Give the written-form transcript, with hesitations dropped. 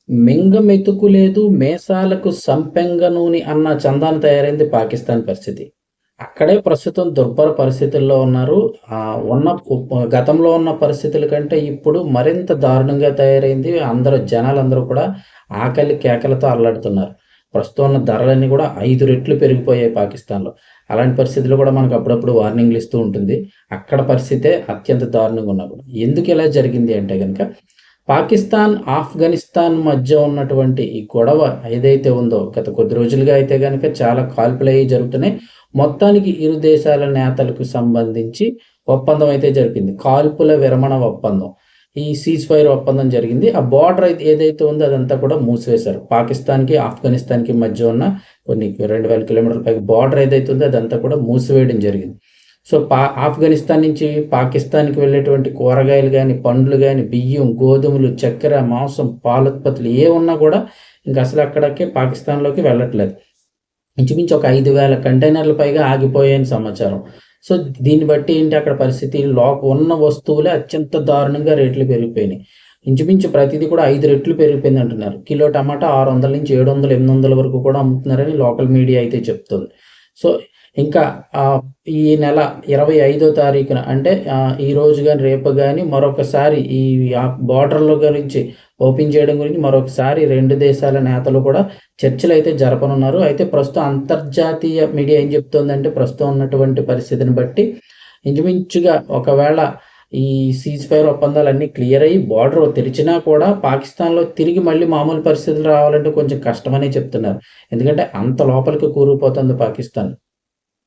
మింగ మెతుకు లేదు, మేసాలకు సంపెంగ నూనె అన్న చందాన తయారైంది పాకిస్తాన్ పరిస్థితి. అక్కడే ప్రస్తుతం దుర్భర పరిస్థితుల్లో ఉన్నారు. గతంలో ఉన్న పరిస్థితుల కంటే ఇప్పుడు మరింత దారుణంగా తయారైంది. జనాలందరూ కూడా ఆకలి కేకలతో అల్లాడుతున్నారు. ప్రస్తుతం ఉన్న ధరలన్నీ కూడా 5 రెట్లు పెరిగిపోయాయి పాకిస్తాన్‌లో. అలాంటి పరిస్థితుల్లో కూడా మనకు అప్పుడప్పుడు వార్నింగ్‌లు ఇస్తూ ఉంటుంది. అక్కడ పరిస్థితే అత్యంత దారుణంగా ఉన్నప్పుడు. ఎందుకిలా జరిగింది అంటే గనక పాకిస్తాన్, ఆఫ్ఘనిస్తాన్ మధ్య ఉన్నటువంటి ఈ గొడవ ఏదైతే ఉందో గత కొద్ది రోజులుగా అయితే గనక చాలా కాల్పులయ్యి జరుగుతున్నాయి. మొత్తానికి ఇరు దేశాల నేతలకు సంబంధించి ఒప్పందం అయితే జరిపింది. కాల్పుల విరమణ ఒప్పందం. ఈ సీజ్ ఫైర్ ఒప్పందం జరిగింది. ఆ బార్డర్ అయితే ఏదైతే ఉందో అదంతా కూడా మూసివేశారు. పాకిస్తాన్‌కి, ఆఫ్ఘనిస్తాన్‌కి మధ్య ఉన్న కొన్ని 2000 కిలోమీటర్ల పైగా బార్డర్ ఏదైతే ఉందో అదంతా కూడా మూసివేయడం జరిగింది. సో, ఆఫ్ఘనిస్తాన్ నుంచి పాకిస్తాన్‌కి వెళ్ళేటువంటి కూరగాయలు గాని, పండ్లు గాని, బియ్యం, గోధుమలు, చక్కెర, మాంసం, పాలోత్పత్తులు ఏవున్నా కూడా ఇంక అసలు అక్కడికి పాకిస్తాన్‌లోకి వెళ్ళట్లేదు. ఇంచుమించు ఒక 5,000 కంటైనర్ల పైగా ఆగిపోయాయని సమాచారం. సో, దీన్ని బట్టి ఏంటి అక్కడ పరిస్థితి ఉన్న వస్తువులే అత్యంత దారుణంగా రేట్లు పెరిగిపోయినాయి. ఇంచుమించు ప్రతిది కూడా 5 రెట్లు పెరిగిపోయిందంటున్నారు. కిలో టమాటా 600-700, 800 వరకు కూడా అమ్ముతున్నారని లోకల్ మీడియా అయితే చెప్తుంది. సో, ఇంకా ఈ నెల 25వ తారీఖున అంటే ఈరోజు గాని, రేపు గాని మరొకసారి ఈ బోర్డర్‌ల గురించి ఓపెన్ చేయడం గురించి మరొకసారి 2 దేశాల నేతలు కూడా చర్చలైతే జరపనున్నారు. అయితే ప్రస్తుతం అంతర్జాతీయ మీడియా ఏం చెప్తోందంటే ప్రస్తుతం ఉన్నటువంటి పరిస్థితిని బట్టి ఇంచుమించుగా ఒకవేళ ఈ సీజ్ ఫైర్ ఒప్పందాలన్నీ క్లియర్ అయ్యి బోర్డర్ తెరిచినా కూడా పాకిస్తాన్‌లో తిరిగి మళ్ళీ మామూలు పరిస్థితులు రావాలంటే కొంచెం కష్టమనే చెప్తున్నారు. ఎందుకంటే అంత లోపలికి కూరుకుపోతుంది పాకిస్తాన్.